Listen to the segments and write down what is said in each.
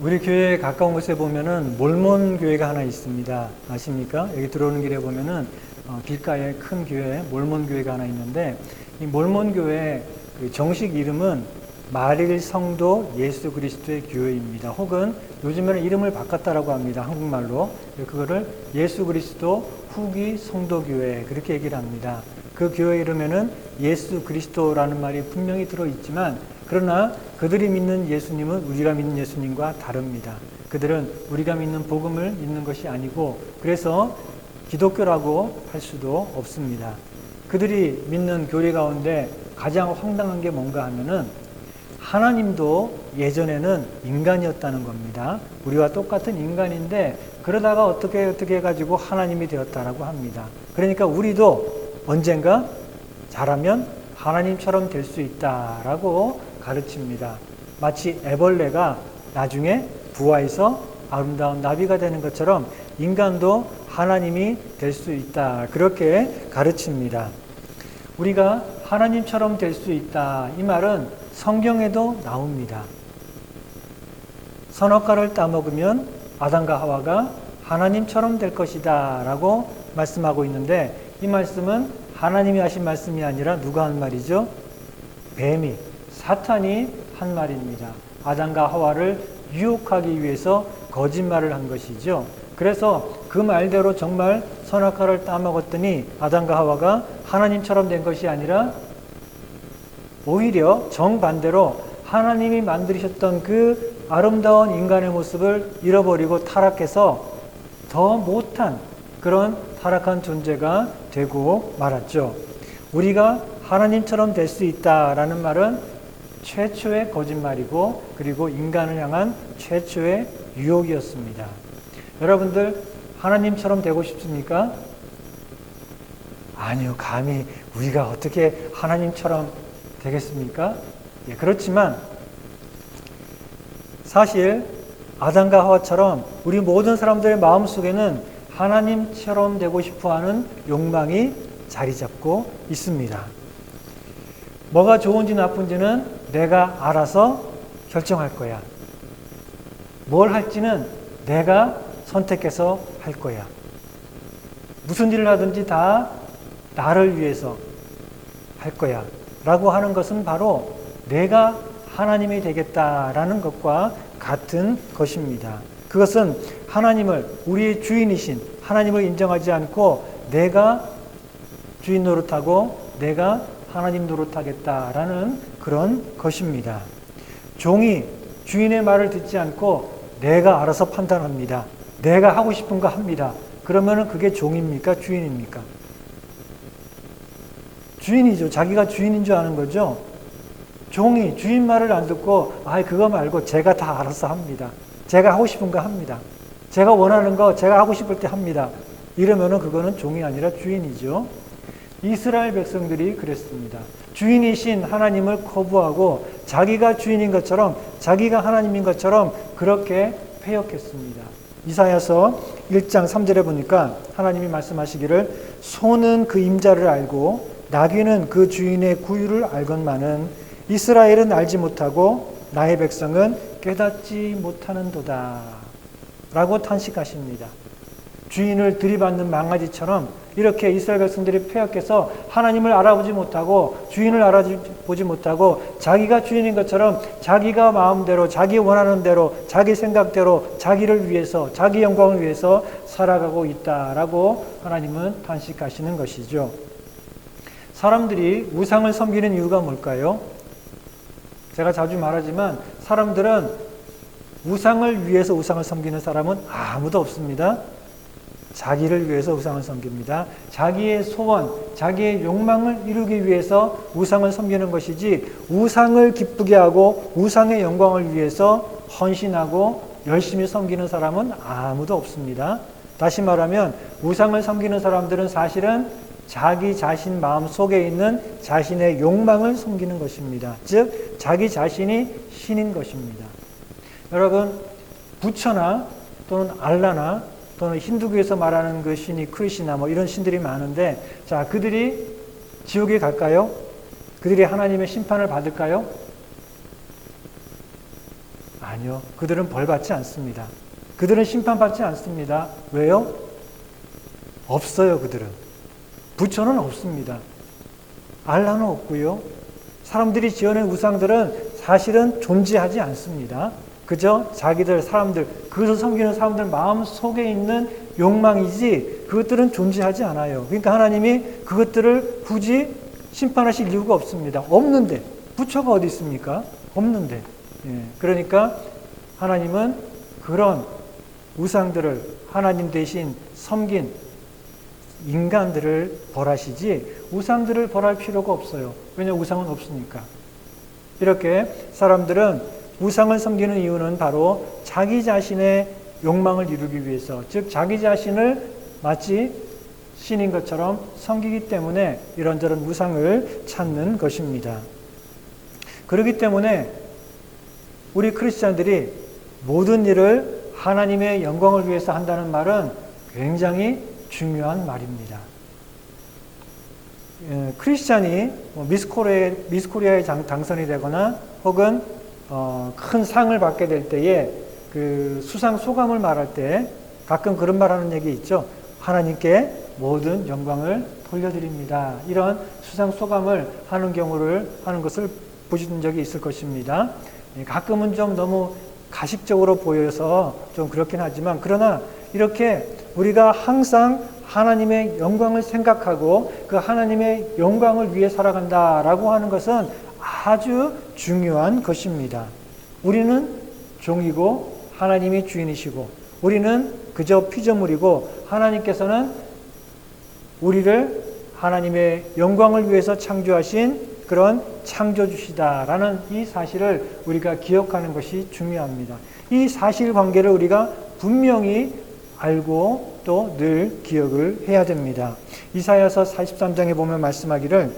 우리 교회에 가까운 곳에 보면은 몰몬 교회가 하나 있습니다. 아십니까? 여기 들어오는 길에 보면은 길가에 큰 교회, 몰몬 교회가 하나 있는데, 이 몰몬 교회 그 정식 이름은 마릴 성도 예수 그리스도의 교회입니다. 혹은 요즘에는 이름을 바꿨다라고 합니다. 한국말로. 그거를 예수 그리스도 후기 성도교회 그렇게 얘기를 합니다. 그 교회 이름에는 예수 그리스도라는 말이 분명히 들어있지만, 그러나 그들이 믿는 예수님은 우리가 믿는 예수님과 다릅니다. 그들은 우리가 믿는 복음을 믿는 것이 아니고, 그래서 기독교라고 할 수도 없습니다. 그들이 믿는 교리 가운데 가장 황당한 게 뭔가 하면은 하나님도 예전에는 인간이었다는 겁니다. 우리와 똑같은 인간인데 그러다가 어떻게 해가지고 하나님이 되었다라고 합니다. 그러니까 우리도 언젠가 잘하면 하나님처럼 될 수 있다라고 가르칩니다. 마치 애벌레가 나중에 부화해서 아름다운 나비가 되는 것처럼 인간도 하나님이 될 수 있다. 그렇게 가르칩니다. 우리가 하나님처럼 될 수 있다. 이 말은 성경에도 나옵니다. 선악과를 따먹으면 아담과 하와가 하나님처럼 될 것이다 라고 말씀하고 있는데, 이 말씀은 하나님이 하신 말씀이 아니라 누가 한 말이죠? 뱀이, 사탄이 한 말입니다. 아담과 하와를 유혹하기 위해서 거짓말을 한 것이죠. 그래서 그 말대로 정말 선악과를 따먹었더니 아담과 하와가 하나님처럼 된 것이 아니라 오히려 정반대로 하나님이 만드셨던 그 아름다운 인간의 모습을 잃어버리고 타락해서 더 못한 그런 타락한 존재가 되고 말았죠. 우리가 하나님처럼 될 수 있다라는 말은 최초의 거짓말이고, 그리고 인간을 향한 최초의 유혹이었습니다. 여러분들 하나님처럼 되고 싶습니까? 아니요, 감히 우리가 어떻게 하나님처럼 되겠습니까? 예, 그렇지만 사실 아담과 하와처럼 우리 모든 사람들의 마음속에는 하나님처럼 되고 싶어하는 욕망이 자리 잡고 있습니다. 뭐가 좋은지 나쁜지는 내가 알아서 결정할 거야. 뭘 할지는 내가 선택해서 할 거야. 무슨 일을 하든지 다 나를 위해서 할 거야 라고 하는 것은 바로 내가 하나님이 되겠다라는 것과 같은 것입니다. 그것은 하나님을, 우리의 주인이신 하나님을 인정하지 않고 내가 주인 노릇하고 내가 하나님 노릇하겠다라는 그런 것입니다. 종이 주인의 말을 듣지 않고 내가 알아서 판단합니다. 내가 하고 싶은 거 합니다. 그러면은 그게 종입니까? 주인입니까? 주인이죠. 자기가 주인인 줄 아는 거죠. 종이 주인 말을 안 듣고 그거 말고 제가 다 알아서 합니다. 제가 하고 싶은 거 합니다. 제가 원하는 거 제가 하고 싶을 때 합니다. 이러면은 그거는 종이 아니라 주인이죠. 이스라엘 백성들이 그랬습니다. 주인이신 하나님을 거부하고 자기가 주인인 것처럼, 자기가 하나님인 것처럼 그렇게 패역했습니다. 이사야서 1장 3절에 보니까 하나님이 말씀하시기를 소는 그 임자를 알고 나귀는 그 주인의 구유를 알건만은 이스라엘은 알지 못하고 나의 백성은 깨닫지 못하는도다 라고 탄식하십니다. 주인을 들이받는 망아지처럼 이렇게 이스라엘 백성들이 패역해서 하나님을 알아보지 못하고 주인을 알아보지 못하고 자기가 주인인 것처럼 자기가 마음대로 자기 원하는 대로 자기 생각대로 자기를 위해서 자기 영광을 위해서 살아가고 있다라고 하나님은 탄식하시는 것이죠. 사람들이 우상을 섬기는 이유가 뭘까요? 제가 자주 말하지만 사람들은 우상을 위해서 우상을 섬기는 사람은 아무도 없습니다. 자기를 위해서 우상을 섬깁니다. 자기의 소원, 자기의 욕망을 이루기 위해서 우상을 섬기는 것이지, 우상을 기쁘게 하고 우상의 영광을 위해서 헌신하고 열심히 섬기는 사람은 아무도 없습니다. 다시 말하면 우상을 섬기는 사람들은 사실은 자기 자신 마음 속에 있는 자신의 욕망을 섬기는 것입니다. 즉 자기 자신이 신인 것입니다. 여러분, 부처나 또는 알라나 또는 힌두교에서 말하는 그 신이 크리시나 이런 신들이 많은데, 자, 그들이 지옥에 갈까요? 그들이 하나님의 심판을 받을까요? 아니요. 그들은 벌 받지 않습니다. 그들은 심판받지 않습니다. 왜요? 없어요, 그들은. 부처는 없습니다. 알라는 없고요. 사람들이 지어낸 우상들은 사실은 존재하지 않습니다. 그저 자기들, 사람들, 그것을 섬기는 사람들 마음 속에 있는 욕망이지 그것들은 존재하지 않아요. 그러니까 하나님이 그것들을 굳이 심판하실 이유가 없습니다. 없는데. 부처가 어디 있습니까? 없는데. 예. 그러니까 하나님은 그런 우상들을 하나님 대신 섬긴 인간들을 벌하시지 우상들을 벌할 필요가 없어요. 왜냐하면 우상은 없으니까. 이렇게 사람들은 우상을 섬기는 이유는 바로 자기 자신의 욕망을 이루기 위해서, 즉 자기 자신을 마치 신인 것처럼 섬기기 때문에 이런저런 우상을 찾는 것입니다. 그렇기 때문에 우리 크리스찬들이 모든 일을 하나님의 영광을 위해서 한다는 말은 굉장히 중요한 말입니다. 크리스찬이 미스코리아에 당선이 되거나 혹은 큰 상을 받게 될 때에 그 수상 소감을 말할 때 가끔 그런 말하는 얘기 있죠. 하나님께 모든 영광을 돌려드립니다. 이런 수상 소감을 하는 경우를 하는 것을 보신 적이 있을 것입니다. 가끔은 좀 너무 가식적으로 보여서 좀 그렇긴 하지만 그러나 이렇게 우리가 항상 하나님의 영광을 생각하고 그 하나님의 영광을 위해 살아간다라고 하는 것은 아주 중요한 것입니다. 우리는 종이고 하나님이 주인이시고 우리는 그저 피조물이고 하나님께서는 우리를 하나님의 영광을 위해서 창조하신 그런 창조주시다라는 이 사실을 우리가 기억하는 것이 중요합니다. 이 사실관계를 우리가 분명히 알고 또 늘 기억을 해야 됩니다. 이사야서 43장에 보면 말씀하기를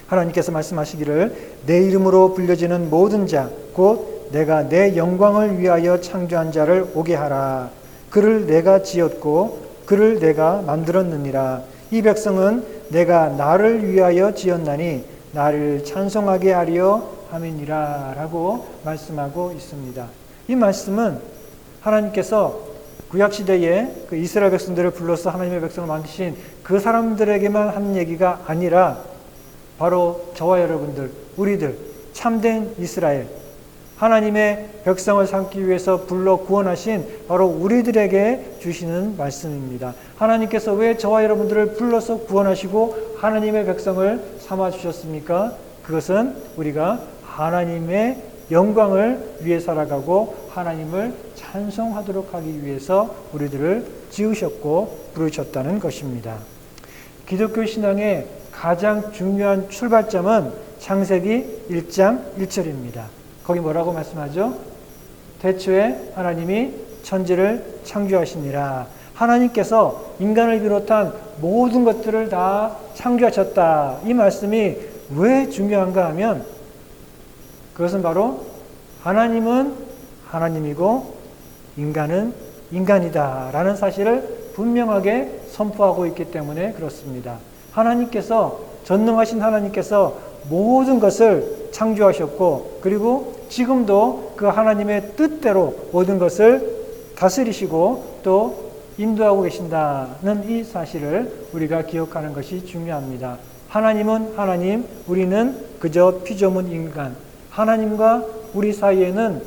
하나님께서 말씀하시기를 내 이름으로 불려지는 모든 자 곧 내가 내 영광을 위하여 창조한 자를 오게 하라. 그를 내가 지었고 그를 내가 만들었느니라. 이 백성은 내가 나를 위하여 지었나니 나를 찬송하게 하려 함이니라 라고 말씀하고 있습니다. 이 말씀은 하나님께서 구약시대에 그 이스라엘 백성들을 불러서 하나님의 백성을 만드신 그 사람들에게만 하는 얘기가 아니라 바로 저와 여러분들, 우리들, 참된 이스라엘, 하나님의 백성을 삼기 위해서 불러 구원하신 바로 우리들에게 주시는 말씀입니다. 하나님께서 왜 저와 여러분들을 불러서 구원하시고 하나님의 백성을 삼아주셨습니까? 그것은 우리가 하나님의 영광을 위해 살아가고 하나님을 찬송하도록 하기 위해서 우리들을 지으셨고 부르셨다는 것입니다. 기독교 신앙의 가장 중요한 출발점은 창세기 1장 1절입니다. 거기 뭐라고 말씀하죠? 태초에 하나님이 천지를 창조하시니라. 하나님께서 인간을 비롯한 모든 것들을 다 창조하셨다. 이 말씀이 왜 중요한가 하면 그것은 바로 하나님은 하나님이고 인간은 인간이다 라는 사실을 분명하게 선포하고 있기 때문에 그렇습니다. 하나님께서, 전능하신 하나님께서 모든 것을 창조하셨고 그리고 지금도 그 하나님의 뜻대로 모든 것을 다스리시고 또 인도하고 계신다는 이 사실을 우리가 기억하는 것이 중요합니다. 하나님은 하나님, 우리는 그저 피조물 인간. 하나님과 우리 사이에는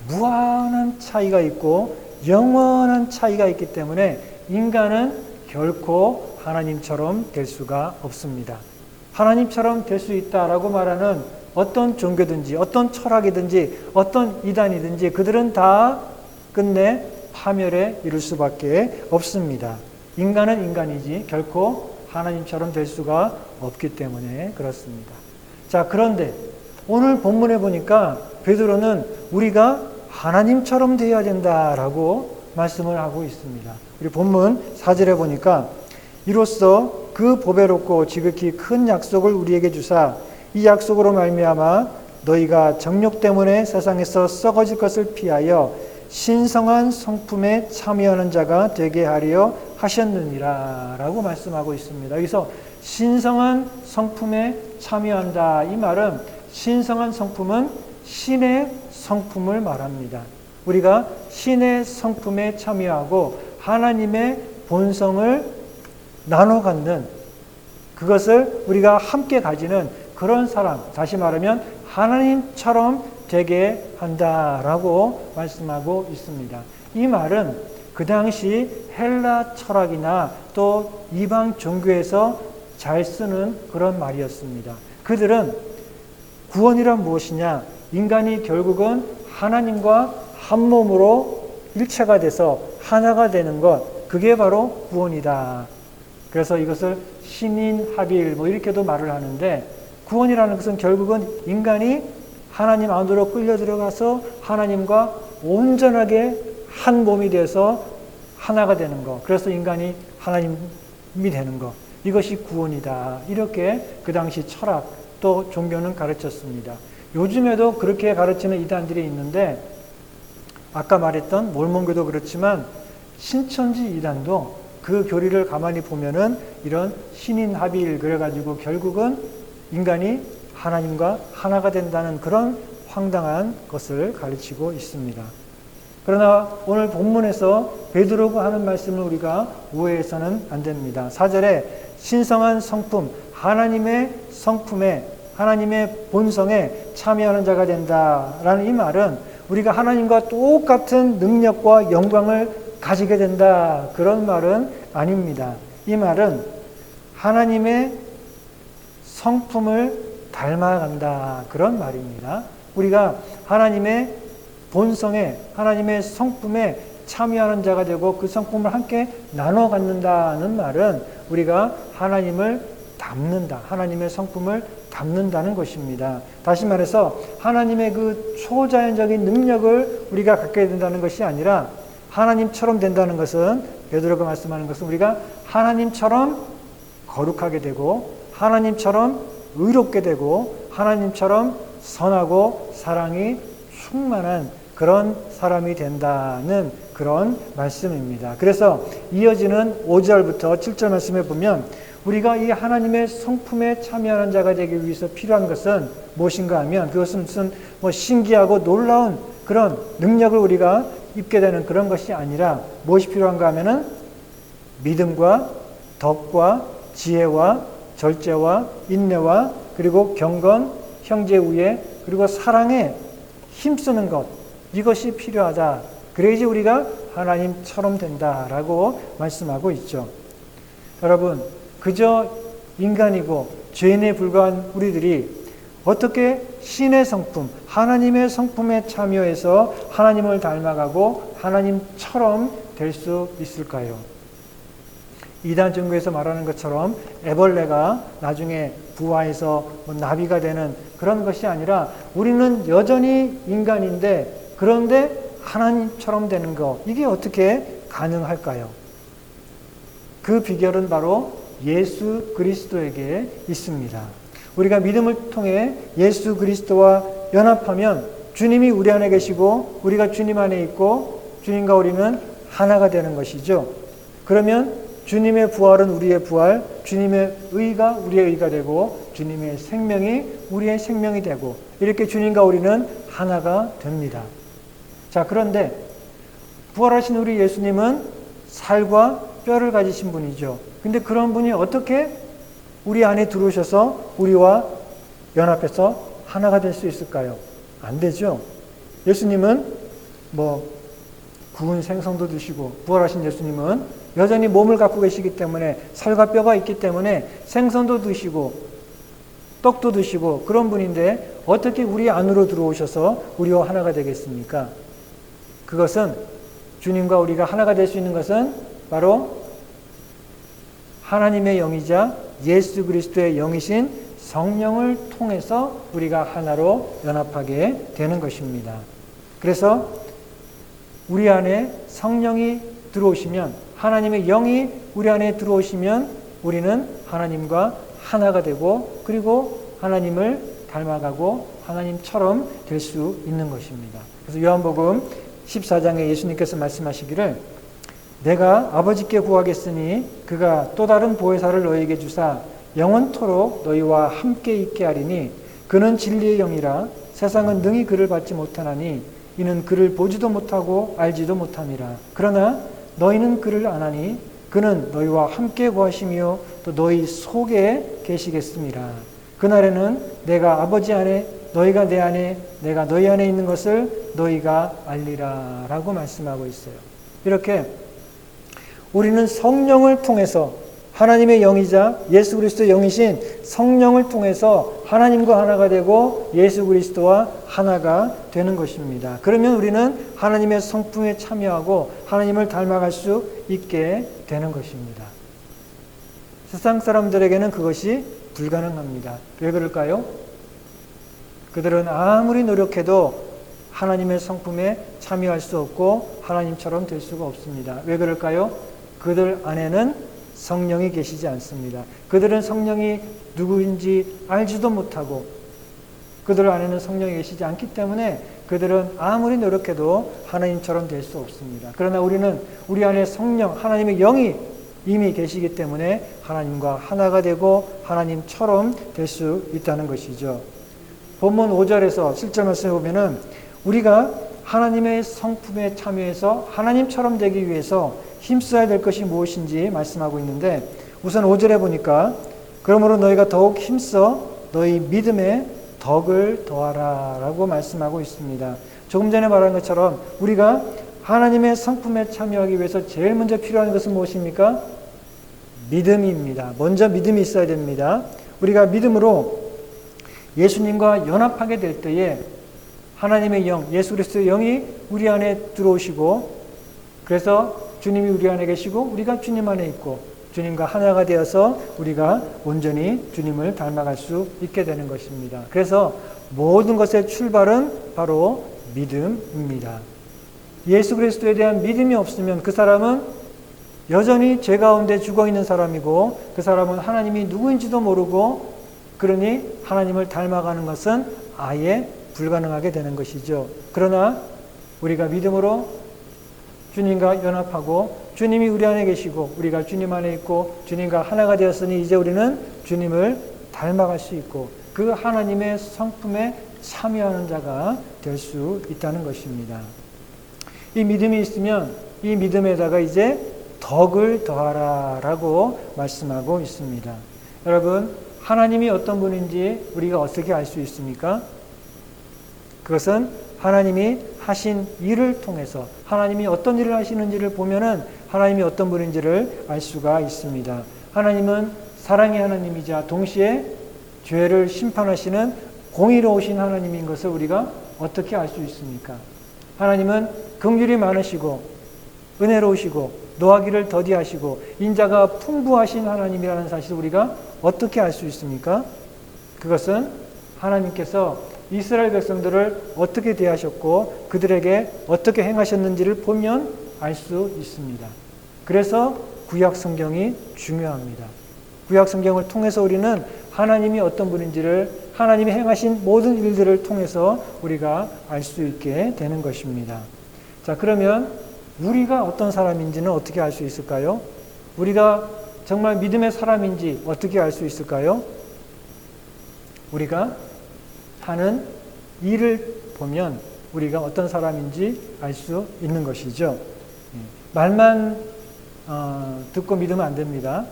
무한한 차이가 있고 영원한 차이가 있기 때문에 인간은 결코 하나님처럼 될 수가 없습니다. 하나님처럼 될 수 있다라고 말하는 어떤 종교든지 어떤 철학이든지 어떤 이단이든지 그들은 다 끝내 파멸에 이를 수밖에 없습니다. 인간은 인간이지 결코 하나님처럼 될 수가 없기 때문에 그렇습니다. 자, 그런데 오늘 본문에 보니까 베드로는 우리가 하나님처럼 되어야 된다라고 말씀을 하고 있습니다. 우리 본문 4절에 보니까 이로써 그 보배롭고 지극히 큰 약속을 우리에게 주사 이 약속으로 말미암아 너희가 정욕 때문에 세상에서 썩어질 것을 피하여 신성한 성품에 참여하는 자가 되게 하려 하셨느니라 라고 말씀하고 있습니다. 여기서 신성한 성품에 참여한다. 이 말은 신성한 성품은 신의 성품을 말합니다. 우리가 신의 성품에 참여하고 하나님의 본성을 나눠 갖는, 그것을 우리가 함께 가지는 그런 사람, 다시 말하면 하나님처럼 되게 한다라고 말씀하고 있습니다. 이 말은 그 당시 헬라 철학이나 또 이방 종교에서 잘 쓰는 그런 말이었습니다. 그들은 구원이란 무엇이냐? 인간이 결국은 하나님과 한 몸으로 일체가 돼서 하나가 되는 것, 그게 바로 구원이다. 그래서 이것을 신인합일 이렇게도 말을 하는데, 구원이라는 것은 결국은 인간이 하나님 안으로 끌려 들어가서 하나님과 온전하게 한 몸이 돼서 하나가 되는 것, 그래서 인간이 하나님이 되는 것, 이것이 구원이다. 이렇게 그 당시 철학 또 종교는 가르쳤습니다. 요즘에도 그렇게 가르치는 이단들이 있는데, 아까 말했던 몰몬교도 그렇지만 신천지 이단도 그 교리를 가만히 보면은 이런 신인합일, 그래가지고 결국은 인간이 하나님과 하나가 된다는 그런 황당한 것을 가르치고 있습니다. 그러나 오늘 본문에서 베드로가 하는 말씀을 우리가 오해해서는 안 됩니다. 4절에 신성한 성품, 하나님의 성품에, 하나님의 본성에 참여하는 자가 된다라는 이 말은 우리가 하나님과 똑같은 능력과 영광을 가지게 된다, 그런 말은 아닙니다. 이 말은 하나님의 성품을 닮아간다, 그런 말입니다. 우리가 하나님의 본성에, 하나님의 성품에 참여하는 자가 되고 그 성품을 함께 나눠 갖는다는 말은 우리가 하나님을 닮는다, 하나님의 성품을 닮는다는 것입니다. 다시 말해서 하나님의 그 초자연적인 능력을 우리가 갖게 된다는 것이 아니라, 하나님처럼 된다는 것은, 베드로가 말씀하는 것은 우리가 하나님처럼 거룩하게 되고 하나님처럼 의롭게 되고 하나님처럼 선하고 사랑이 충만한 그런 사람이 된다는 그런 말씀입니다. 그래서 이어지는 5절부터 7절 말씀에 보면 우리가 이 하나님의 성품에 참여하는 자가 되기 위해서 필요한 것은 무엇인가 하면, 그것은 무슨 신기하고 놀라운 그런 능력을 우리가 입게 되는 그런 것이 아니라 무엇이 필요한가 하면은 믿음과 덕과 지혜와 절제와 인내와 그리고 경건, 형제 우애, 그리고 사랑에 힘쓰는 것, 이것이 필요하다. 그래야지 우리가 하나님처럼 된다라고 말씀하고 있죠. 여러분, 그저 인간이고 죄인에 불과한 우리들이 어떻게 신의 성품, 하나님의 성품에 참여해서 하나님을 닮아가고 하나님처럼 될 수 있을까요? 이단 종교에서 말하는 것처럼 애벌레가 나중에 부화해서 나비가 되는 그런 것이 아니라, 우리는 여전히 인간인데 그런데 하나님처럼 되는 것, 이게 어떻게 가능할까요? 그 비결은 바로 예수 그리스도에게 있습니다. 우리가 믿음을 통해 예수 그리스도와 연합하면 주님이 우리 안에 계시고 우리가 주님 안에 있고 주님과 우리는 하나가 되는 것이죠. 그러면 주님의 부활은 우리의 부활, 주님의 의가 우리의 의가 되고 주님의 생명이 우리의 생명이 되고, 이렇게 주님과 우리는 하나가 됩니다. 자, 그런데 부활하신 우리 예수님은 살과 뼈를 가지신 분이죠. 근데 그런 분이 어떻게 우리 안에 들어오셔서 우리와 연합해서 하나가 될 수 있을까요? 안 되죠. 예수님은 구운 생선도 드시고, 부활하신 예수님은 여전히 몸을 갖고 계시기 때문에, 살과 뼈가 있기 때문에 생선도 드시고 떡도 드시고 그런 분인데 어떻게 우리 안으로 들어오셔서 우리와 하나가 되겠습니까? 그것은, 주님과 우리가 하나가 될 수 있는 것은 바로 하나님의 영이자 예수 그리스도의 영이신 성령을 통해서 우리가 하나로 연합하게 되는 것입니다. 그래서 우리 안에 성령이 들어오시면, 하나님의 영이 우리 안에 들어오시면 우리는 하나님과 하나가 되고, 그리고 하나님을 닮아가고 하나님처럼 될 수 있는 것입니다. 그래서 요한복음 14장에 예수님께서 말씀하시기를, 내가 아버지께 구하겠으니 그가 또 다른 보혜사를 너희에게 주사 영원토록 너희와 함께 있게 하리니 그는 진리의 영이라 세상은 능히 그를 받지 못하나니 이는 그를 보지도 못하고 알지도 못함이라. 그러나 너희는 그를 아나니 그는 너희와 함께 거하시며 또 너희 속에 계시겠습니다. 그날에는 내가 아버지 안에 너희가 내 안에 내가 너희 안에 있는 것을 너희가 알리라 라고 말씀하고 있어요. 이렇게 우리는 성령을 통해서 하나님의 영이자 예수 그리스도의 영이신 성령을 통해서 하나님과 하나가 되고 예수 그리스도와 하나가 되는 것입니다. 그러면 우리는 하나님의 성품에 참여하고 하나님을 닮아갈 수 있게 되는 것입니다. 세상 사람들에게는 그것이 불가능합니다. 왜 그럴까요? 그들은 아무리 노력해도 하나님의 성품에 참여할 수 없고 하나님처럼 될 수가 없습니다. 왜 그럴까요? 그들 안에는 성령이 계시지 않습니다. 그들은 성령이 누구인지 알지도 못하고 그들 안에는 성령이 계시지 않기 때문에 그들은 아무리 노력해도 하나님처럼 될 수 없습니다. 그러나 우리는 우리 안에 성령, 하나님의 영이 이미 계시기 때문에 하나님과 하나가 되고 하나님처럼 될 수 있다는 것이죠. 본문 5절에서 7절 말씀에 보면은 우리가 하나님의 성품에 참여해서 하나님처럼 되기 위해서 힘써야 될 것이 무엇인지 말씀하고 있는데 우선 5절에 보니까 그러므로 너희가 더욱 힘써 너희 믿음에 덕을 더하라 라고 말씀하고 있습니다. 조금 전에 말한 것처럼 우리가 하나님의 성품에 참여하기 위해서 제일 먼저 필요한 것은 무엇입니까? 믿음입니다. 먼저 믿음이 있어야 됩니다. 우리가 믿음으로 예수님과 연합하게 될 때에 하나님의 영, 예수 그리스도의 영이 우리 안에 들어오시고 그래서 주님이 우리 안에 계시고 우리가 주님 안에 있고 주님과 하나가 되어서 우리가 온전히 주님을 닮아갈 수 있게 되는 것입니다. 그래서 모든 것의 출발은 바로 믿음입니다. 예수 그리스도에 대한 믿음이 없으면 그 사람은 여전히 죄 가운데 죽어있는 사람이고 그 사람은 하나님이 누구인지도 모르고 그러니 하나님을 닮아가는 것은 아예 불가능하게 되는 것이죠. 그러나 우리가 믿음으로 주님과 연합하고 주님이 우리 안에 계시고 우리가 주님 안에 있고 주님과 하나가 되었으니 이제 우리는 주님을 닮아갈 수 있고 그 하나님의 성품에 참여하는 자가 될 수 있다는 것입니다. 이 믿음이 있으면 이 믿음에다가 이제 덕을 더하라 라고 말씀하고 있습니다. 여러분 하나님이 어떤 분인지 우리가 어떻게 알 수 있습니까? 그것은 하나님이 하신 일을 통해서 하나님이 어떤 일을 하시는지를 보면은 하나님이 어떤 분인지를 알 수가 있습니다. 하나님은 사랑의 하나님이자 동시에 죄를 심판하시는 공의로우신 하나님인 것을 우리가 어떻게 알 수 있습니까? 하나님은 긍휼이 많으시고 은혜로우시고 노하기를 더디하시고 인자가 풍부하신 하나님이라는 사실을 우리가 어떻게 알 수 있습니까? 그것은 하나님께서 이스라엘 백성들을 어떻게 대하셨고 그들에게 어떻게 행하셨는지를 보면 알 수 있습니다. 그래서 구약 성경이 중요합니다. 구약 성경을 통해서 우리는 하나님이 어떤 분인지를 하나님이 행하신 모든 일들을 통해서 우리가 알 수 있게 되는 것입니다. 자, 그러면 우리가 어떤 사람인지는 어떻게 알 수 있을까요? 우리가 정말 믿음의 사람인지 어떻게 알 수 있을까요? 우리가 하는 일을 보면 우리가 어떤 사람인지 알 수 있는 것이죠. 말만 듣고 믿으면 안 됩니다.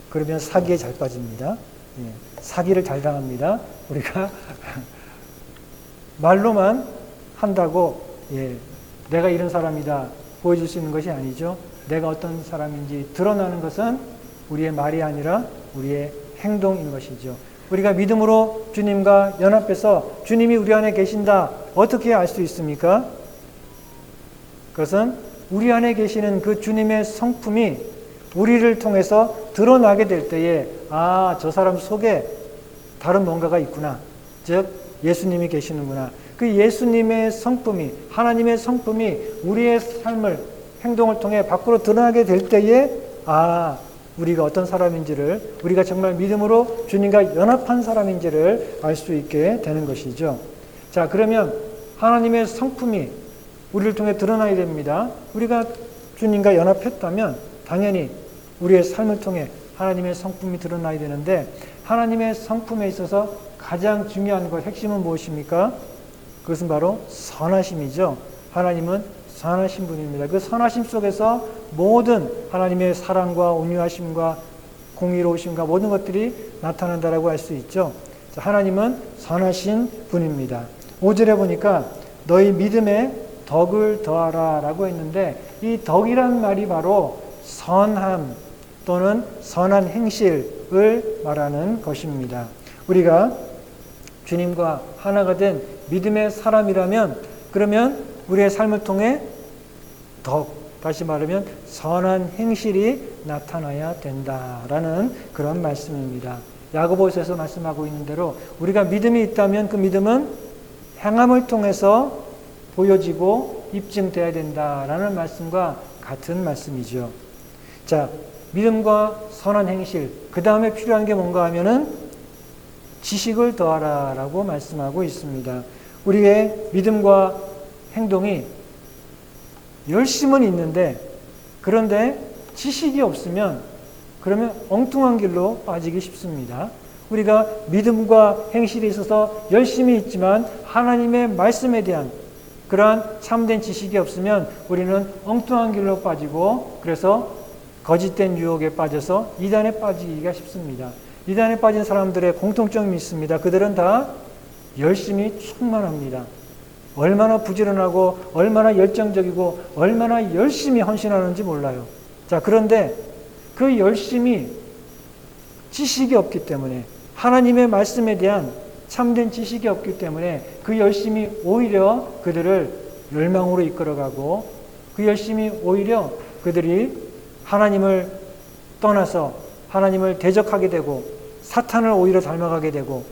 그러면 사기에 잘 빠집니다. 사기를 잘 당합니다. 우리가 말로만 한다고 내가 이런 사람이다 보여줄 수 있는 것이 아니죠. 내가 어떤 사람인지 드러나는 것은 우리의 말이 아니라 우리의 행동인 것이죠. 우리가 믿음으로 주님과 연합해서 주님이 우리 안에 계신다. 어떻게 알 수 있습니까? 그것은 우리 안에 계시는 그 주님의 성품이 우리를 통해서 드러나게 될 때에 저 사람 속에 다른 뭔가가 있구나. 즉 예수님이 계시는구나. 그 예수님의 성품이 하나님의 성품이 우리의 삶을 행동을 통해 밖으로 드러나게 될 때에 우리가 어떤 사람인지를 우리가 정말 믿음으로 주님과 연합한 사람인지를 알 수 있게 되는 것이죠. 자, 그러면 하나님의 성품이 우리를 통해 드러나야 됩니다. 우리가 주님과 연합했다면 당연히 우리의 삶을 통해 하나님의 성품이 드러나야 되는데 하나님의 성품에 있어서 가장 중요한 것, 핵심은 무엇입니까? 그것은 바로 선하심이죠. 하나님은 선하신 분입니다. 그 선하심 속에서 모든 하나님의 사랑과 온유하심과 공의로우심과 모든 것들이 나타난다라고 할 수 있죠. 하나님은 선하신 분입니다. 5절에 보니까 너희 믿음에 덕을 더하라 라고 했는데 이 덕이란 말이 바로 선함 또는 선한 행실을 말하는 것입니다. 우리가 주님과 하나가 된 믿음의 사람이라면 그러면 우리의 삶을 통해 덕, 다시 말하면 선한 행실이 나타나야 된다라는 그런 말씀입니다. 야고보서에서 말씀하고 있는 대로 우리가 믿음이 있다면 그 믿음은 행함을 통해서 보여지고 입증돼야 된다라는 말씀과 같은 말씀이죠. 자, 믿음과 선한 행실, 그 다음에 필요한 게 뭔가 하면은 지식을 더하라 라고 말씀하고 있습니다. 우리의 믿음과 행동이 열심은 있는데 그런데 지식이 없으면 그러면 엉뚱한 길로 빠지기 쉽습니다. 우리가 믿음과 행실에 있어서 열심히 있지만 하나님의 말씀에 대한 그러한 참된 지식이 없으면 우리는 엉뚱한 길로 빠지고 그래서 거짓된 유혹에 빠져서 이단에 빠지기가 쉽습니다. 이단에 빠진 사람들의 공통점이 있습니다. 그들은 다 열심히 충만합니다. 얼마나 부지런하고 얼마나 열정적이고 얼마나 열심히 헌신하는지 몰라요. 자, 그런데 그 열심이 지식이 없기 때문에 하나님의 말씀에 대한 참된 지식이 없기 때문에 그 열심이 오히려 그들을 멸망으로 이끌어가고 그 열심이 오히려 그들이 하나님을 떠나서 하나님을 대적하게 되고 사탄을 오히려 닮아가게 되고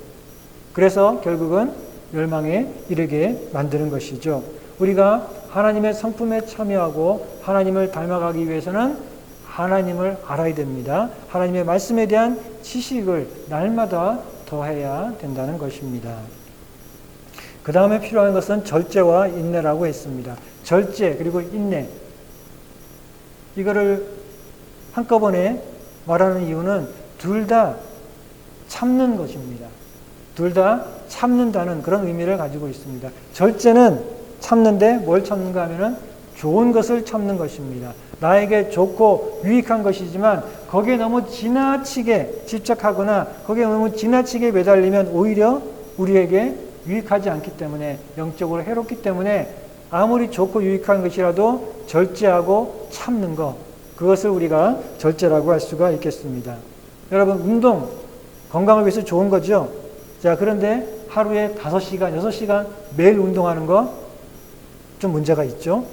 그래서 결국은 멸망에 이르게 만드는 것이죠. 우리가 하나님의 성품에 참여하고 하나님을 닮아가기 위해서는 하나님을 알아야 됩니다. 하나님의 말씀에 대한 지식을 날마다 더해야 된다는 것입니다. 그 다음에 필요한 것은 절제와 인내라고 했습니다. 절제 그리고 인내 이거를 한꺼번에 말하는 이유는 둘 다 참는 것입니다. 둘 다 참는다는 그런 의미를 가지고 있습니다. 절제는 참는데 뭘 참는가 하면은 좋은 것을 참는 것입니다. 나에게 좋고 유익한 것이지만 거기에 너무 지나치게 집착하거나 거기에 너무 지나치게 매달리면 오히려 우리에게 유익하지 않기 때문에 영적으로 해롭기 때문에 아무리 좋고 유익한 것이라도 절제하고 참는 것 그것을 우리가 절제라고 할 수가 있겠습니다. 여러분 운동 건강을 위해서 좋은 거죠. 자, 그런데 하루에 5시간, 6시간 매일 운동하는 거 좀 문제가 있죠.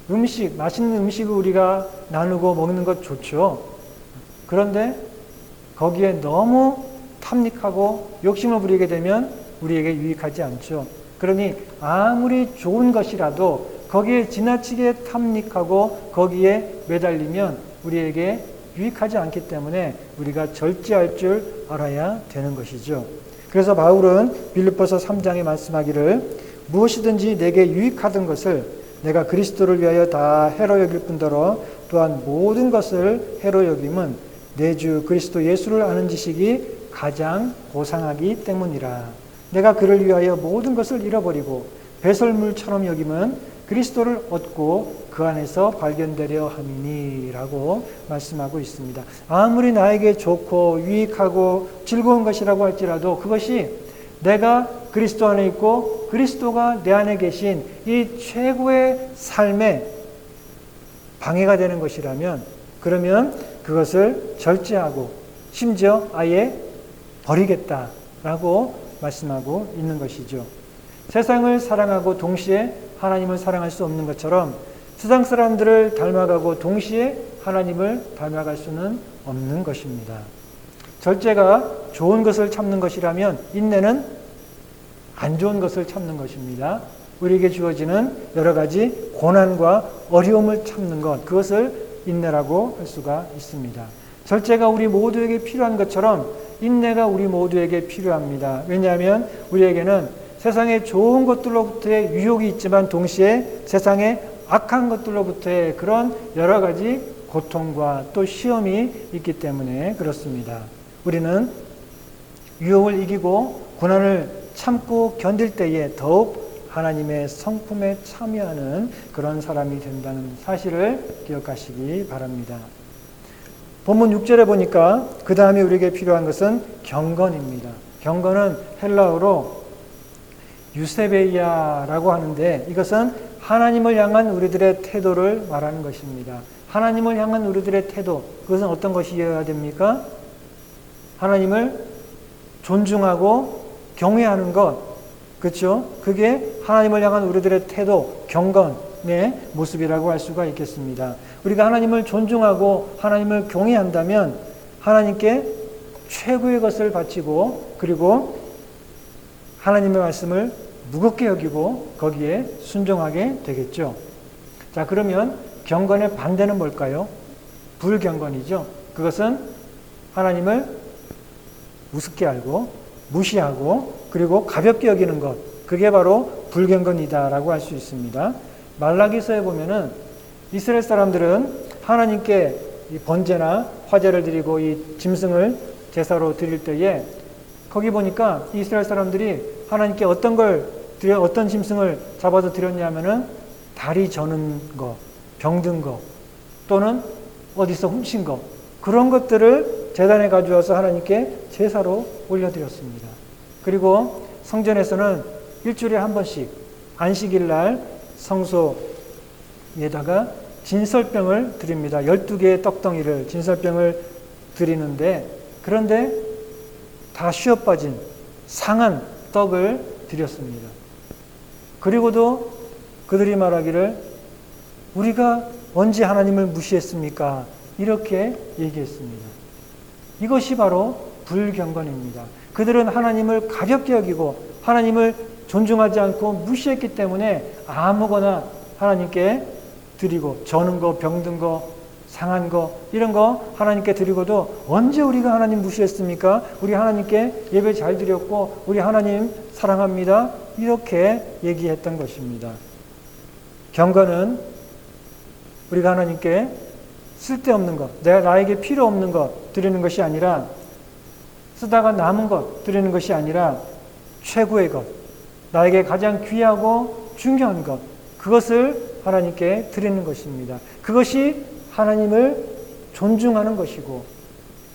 음식, 맛있는 음식을 우리가 나누고 먹는 것 좋죠. 그런데 거기에 너무 탐닉하고 욕심을 부리게 되면 우리에게 유익하지 않죠. 그러니 아무리 좋은 것이라도 거기에 지나치게 탐닉하고 거기에 매달리면 우리에게 유익하지 않기 때문에 우리가 절제할 줄 알아야 되는 것이죠. 그래서 바울은 빌립보서 3장에 말씀하기를 무엇이든지 내게 유익하던 것을 내가 그리스도를 위하여 다 해로 여길 뿐더러 또한 모든 것을 해로 여김은 내 주 그리스도 예수를 아는 지식이 가장 고상하기 때문이라. 내가 그를 위하여 모든 것을 잃어버리고 배설물처럼 여김은 그리스도를 얻고 그 안에서 발견되려 함이니라고 말씀하고 있습니다. 아무리 나에게 좋고 유익하고 즐거운 것이라고 할지라도 그것이 내가 그리스도 안에 있고 그리스도가 내 안에 계신 이 최고의 삶에 방해가 되는 것이라면 그러면 그것을 절제하고 심지어 아예 버리겠다라고 말씀하고 있는 것이죠. 세상을 사랑하고 동시에 하나님을 사랑할 수 없는 것처럼 세상 사람들을 닮아가고 동시에 하나님을 닮아갈 수는 없는 것입니다. 절제가 좋은 것을 참는 것이라면 인내는 안 좋은 것을 참는 것입니다. 우리에게 주어지는 여러 가지 고난과 어려움을 참는 것, 그것을 인내라고 할 수가 있습니다. 절제가 우리 모두에게 필요한 것처럼 인내가 우리 모두에게 필요합니다. 왜냐하면 우리에게는 세상의 좋은 것들로부터의 유혹이 있지만 동시에 세상의 악한 것들로부터의 그런 여러 가지 고통과 또 시험이 있기 때문에 그렇습니다. 우리는 유혹을 이기고 고난을 참고 견딜 때에 더욱 하나님의 성품에 참여하는 그런 사람이 된다는 사실을 기억하시기 바랍니다. 본문 6절에 보니까 그 다음에 우리에게 필요한 것은 경건입니다. 경건은 헬라어로 유세베이아라고 하는데 이것은 하나님을 향한 우리들의 태도를 말하는 것입니다. 하나님을 향한 우리들의 태도, 그것은 어떤 것이어야 됩니까? 하나님을 존중하고 경외하는 것, 그렇죠? 그게 하나님을 향한 우리들의 태도, 경건의 모습이라고 할 수가 있겠습니다. 우리가 하나님을 존중하고 하나님을 경외한다면 하나님께 최고의 것을 바치고 그리고 하나님의 말씀을 무겁게 여기고 거기에 순종하게 되겠죠. 자, 그러면 경건의 반대는 뭘까요? 불경건이죠. 그것은 하나님을 우습게 알고 무시하고 그리고 가볍게 여기는 것, 그게 바로 불경건이다라고 할 수 있습니다. 말라기서에 보면은 이스라엘 사람들은 하나님께 이 번제나 화제를 드리고 이 짐승을 제사로 드릴 때에 거기 보니까 이스라엘 사람들이 하나님께 어떤 짐승을 잡아서 드렸냐면은 다리 저는 거, 병든 거, 또는 어디서 훔친 거, 그런 것들을 제단에 가져와서 하나님께 제사로 올려드렸습니다. 그리고 성전에서는 일주일에 한 번씩 안식일 날 성소에다가 진설병을 드립니다. 12개의 떡덩이를 진설병을 드리는데, 그런데 다 쉬어빠진 상한 떡을 드렸습니다. 그리고도 그들이 말하기를 우리가 언제 하나님을 무시했습니까? 이렇게 얘기했습니다. 이것이 바로 불경건입니다. 그들은 하나님을 가볍게 여기고 하나님을 존중하지 않고 무시했기 때문에 아무거나 하나님께 드리고 저는 거, 병든 거, 상한 거 이런 거 하나님께 드리고도 언제 우리가 하나님 무시했습니까? 우리 하나님께 예배 잘 드렸고 우리 하나님 사랑합니다. 이렇게 얘기했던 것입니다. 경건은 우리가 하나님께 쓸데없는 것, 나에게 필요 없는 것 드리는 것이 아니라 쓰다가 남은 것 드리는 것이 아니라 최고의 것, 나에게 가장 귀하고 중요한 것, 그것을 하나님께 드리는 것입니다. 그것이 하나님을 존중하는 것이고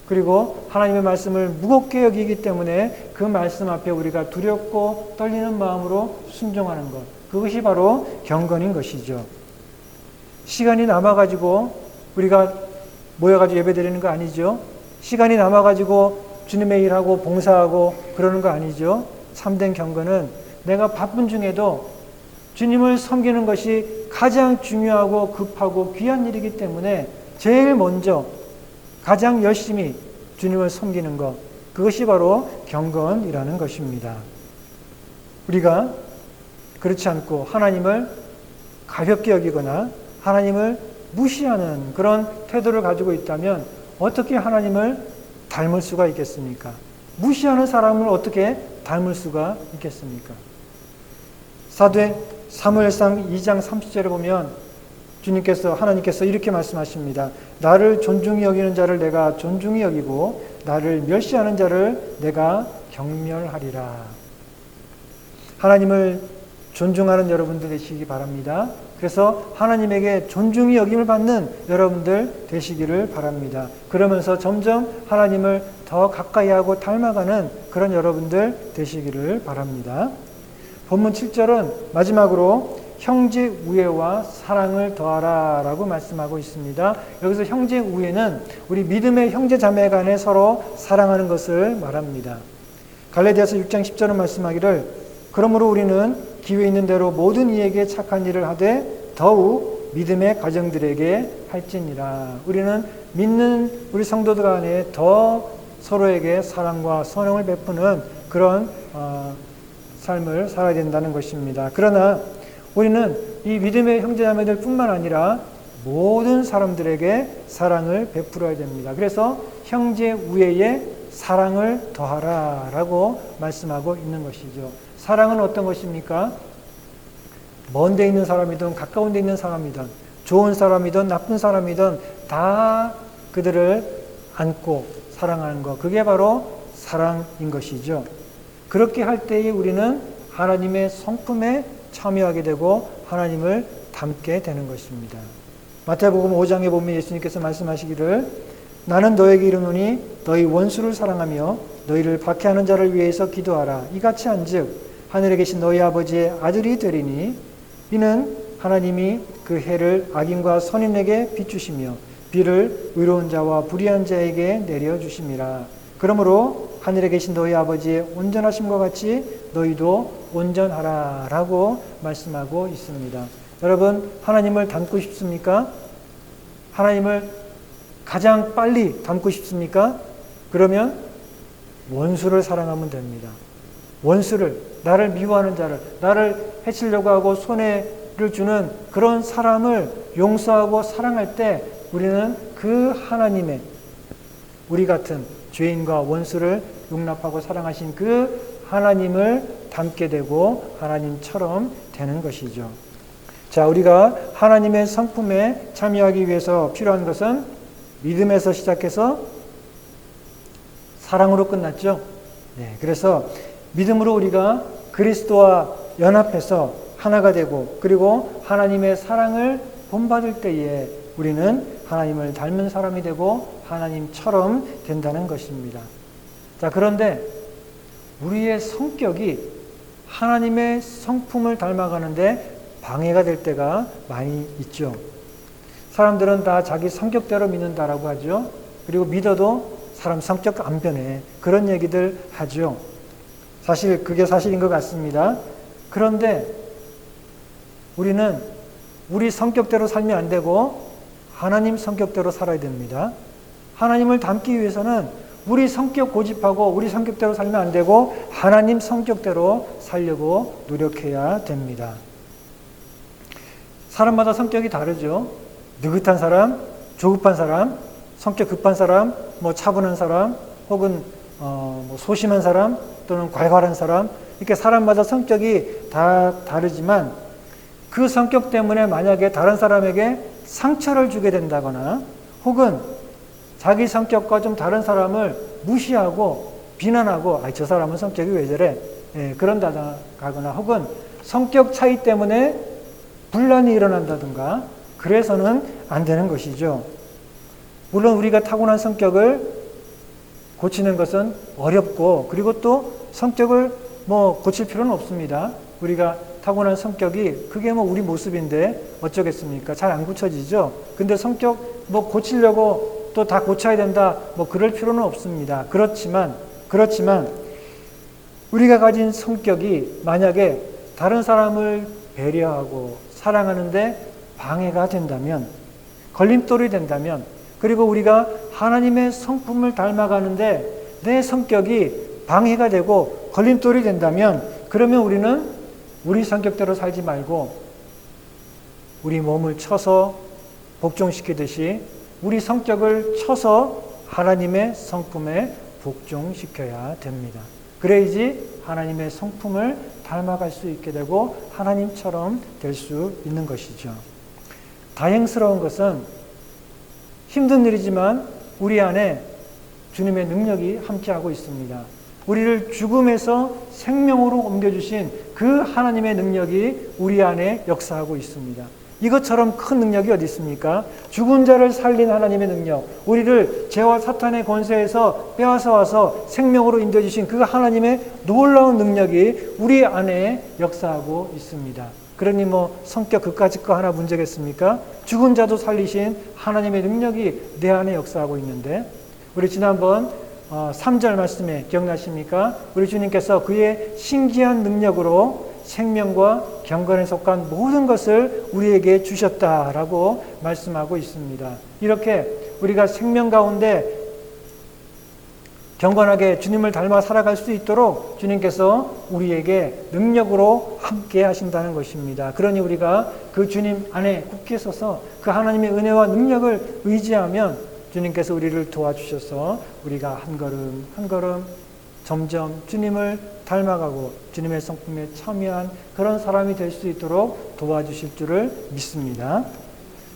그리고 하나님의 말씀을 무겁게 여기기 때문에 그 말씀 앞에 우리가 두렵고 떨리는 마음으로 순종하는 것, 그것이 바로 경건인 것이죠. 시간이 남아가지고 우리가 모여가지고 예배드리는 거 아니죠. 시간이 남아가지고 주님의 일하고 봉사하고 그러는 거 아니죠. 참된 경건은 내가 바쁜 중에도 주님을 섬기는 것이 가장 중요하고 급하고 귀한 일이기 때문에 제일 먼저 가장 열심히 주님을 섬기는 것, 그것이 바로 경건이라는 것입니다. 우리가 그렇지 않고 하나님을 가볍게 여기거나 하나님을 무시하는 그런 태도를 가지고 있다면 어떻게 하나님을 닮을 수가 있겠습니까? 무시하는 사람을 어떻게 닮을 수가 있겠습니까? 사도행 사무엘상 2장 30절에 보면 하나님께서 이렇게 말씀하십니다. 나를 존중히 여기는 자를 내가 존중히 여기고 나를 멸시하는 자를 내가 경멸하리라. 하나님을 존중하는 여러분들 되시기 바랍니다. 그래서 하나님에게 존중히 여김을 받는 여러분들 되시기를 바랍니다. 그러면서 점점 하나님을 더 가까이 하고 닮아가는 그런 여러분들 되시기를 바랍니다. 본문 7절은 마지막으로 형제 우애와 사랑을 더하라 라고 말씀하고 있습니다. 여기서 형제 우애는 우리 믿음의 형제 자매 간에 서로 사랑하는 것을 말합니다. 갈라디아서 6장 10절은 말씀하기를 그러므로 우리는 기회 있는 대로 모든 이에게 착한 일을 하되 더욱 믿음의 가정들에게 할지니라. 우리는 믿는 우리 성도들 간에 더 서로에게 사랑과 선행을 베푸는 그런 삶을 살아야 된다는 것입니다. 그러나 우리는 이 믿음의 형제자매들 뿐만 아니라 모든 사람들에게 사랑을 베풀어야 됩니다. 그래서 형제 우애에 사랑을 더하라 라고 말씀하고 있는 것이죠. 사랑은 어떤 것입니까? 먼 데 있는 사람이든 가까운 데 있는 사람이든 좋은 사람이든 나쁜 사람이든 다 그들을 안고 사랑하는 것, 그게 바로 사랑인 것이죠. 그렇게 할 때에 우리는 하나님의 성품에 참여하게 되고 하나님을 닮게 되는 것입니다. 마태복음 5장에 보면 예수님께서 말씀하시기를 나는 너에게 이르노니 너희 원수를 사랑하며 너희를 박해하는 자를 위해서 기도하라. 이같이 한즉 하늘에 계신 너희 아버지의 아들이 되리니 이는 하나님이 그 해를 악인과 선인에게 비추시며 비를 의로운 자와 불의한 자에게 내려주심이라. 그러므로 하늘에 계신 너희 아버지의 온전하심과 같이 너희도 온전하라 라고 말씀하고 있습니다. 여러분, 하나님을 닮고 싶습니까? 하나님을 가장 빨리 닮고 싶습니까? 그러면 원수를 사랑하면 됩니다. 원수를, 나를 미워하는 자를, 나를 해치려고 하고 손해를 주는 그런 사람을 용서하고 사랑할 때 우리는 그 하나님의 우리 같은 죄인과 원수를 용납하고 사랑하신 그 하나님을 닮게 되고 하나님처럼 되는 것이죠. 자, 우리가 하나님의 성품에 참여하기 위해서 필요한 것은 믿음에서 시작해서 사랑으로 끝났죠. 네, 그래서 믿음으로 우리가 그리스도와 연합해서 하나가 되고 그리고 하나님의 사랑을 본받을 때에 우리는 하나님을 닮은 사람이 되고 하나님처럼 된다는 것입니다. 자, 그런데 우리의 성격이 하나님의 성품을 닮아가는데 방해가 될 때가 많이 있죠. 사람들은 다 자기 성격대로 믿는다라고 하죠. 그리고 믿어도 사람 성격 안 변해. 그런 얘기들 하죠. 사실 그게 사실인 것 같습니다. 그런데 우리는 우리 성격대로 살면 안 되고 하나님 성격대로 살아야 됩니다. 하나님을 닮기 위해서는 우리 성격 고집하고 우리 성격대로 살면 안 되고 하나님 성격대로 살려고 노력해야 됩니다. 사람마다 성격이 다르죠. 느긋한 사람, 조급한 사람, 성격 급한 사람, 차분한 사람, 혹은 소심한 사람, 또는 괄괄한 사람, 이렇게 사람마다 성격이 다 다르지만 그 성격 때문에 만약에 다른 사람에게 상처를 주게 된다거나 혹은 자기 성격과 좀 다른 사람을 무시하고 비난하고 저 사람은 성격이 왜 저래? 그런다거나 혹은 성격 차이 때문에 분란이 일어난다든가 그래서는 안 되는 것이죠. 물론 우리가 타고난 성격을 고치는 것은 어렵고 그리고 또 성격을 고칠 필요는 없습니다. 우리가 타고난 성격이 그게 우리 모습인데 어쩌겠습니까? 잘 안 고쳐지죠. 근데 성격 고치려고 또 다 고쳐야 된다 그럴 필요는 없습니다. 그렇지만 우리가 가진 성격이 만약에 다른 사람을 배려하고 사랑하는데 방해가 된다면, 걸림돌이 된다면, 그리고 우리가 하나님의 성품을 닮아가는데 내 성격이 방해가 되고 걸림돌이 된다면 그러면 우리는 우리 성격대로 살지 말고 우리 몸을 쳐서 복종시키듯이 우리 성격을 쳐서 하나님의 성품에 복종시켜야 됩니다. 그래야지 하나님의 성품을 닮아갈 수 있게 되고 하나님처럼 될 수 있는 것이죠. 다행스러운 것은 힘든 일이지만 우리 안에 주님의 능력이 함께하고 있습니다. 우리를 죽음에서 생명으로 옮겨주신 그 하나님의 능력이 우리 안에 역사하고 있습니다. 이것처럼 큰 능력이 어디 있습니까? 죽은 자를 살린 하나님의 능력, 우리를 죄와 사탄의 권세에서 빼앗아 와서 생명으로 인도해주신 그 하나님의 놀라운 능력이 우리 안에 역사하고 있습니다. 그러니 성격 그까짓 거 하나 문제겠습니까? 죽은 자도 살리신 하나님의 능력이 내 안에 역사하고 있는데 우리 지난번 3절 말씀에 기억나십니까? 우리 주님께서 그의 신기한 능력으로 생명과 경건에 속한 모든 것을 우리에게 주셨다라고 말씀하고 있습니다. 이렇게 우리가 생명 가운데 경건하게 주님을 닮아 살아갈 수 있도록 주님께서 우리에게 능력으로 함께 하신다는 것입니다. 그러니 우리가 그 주님 안에 굳게 서서 그 하나님의 은혜와 능력을 의지하면 주님께서 우리를 도와주셔서 우리가 한 걸음 한 걸음 점점 주님을 닮아가고 주님의 성품에 참여한 그런 사람이 될 수 있도록 도와주실 줄을 믿습니다.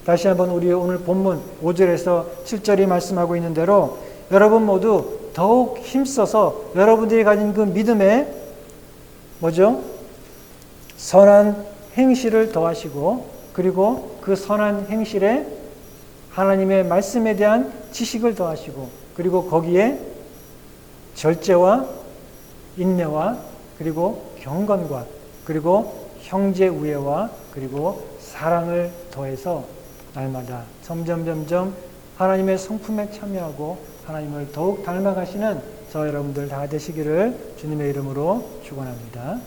다시 한번 우리 오늘 본문 5절에서 7절이 말씀하고 있는 대로 여러분 모두 더욱 힘써서 여러분들이 가진 그 믿음에 뭐죠? 선한 행실을 더하시고 그리고 그 선한 행실에 하나님의 말씀에 대한 지식을 더하시고 그리고 거기에 절제와 인내와 그리고 경건과 그리고 형제 우애와 그리고 사랑을 더해서 날마다 점점 하나님의 성품에 참여하고 하나님을 더욱 닮아가시는 저 여러분들 다 되시기를 주님의 이름으로 축원합니다.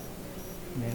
네,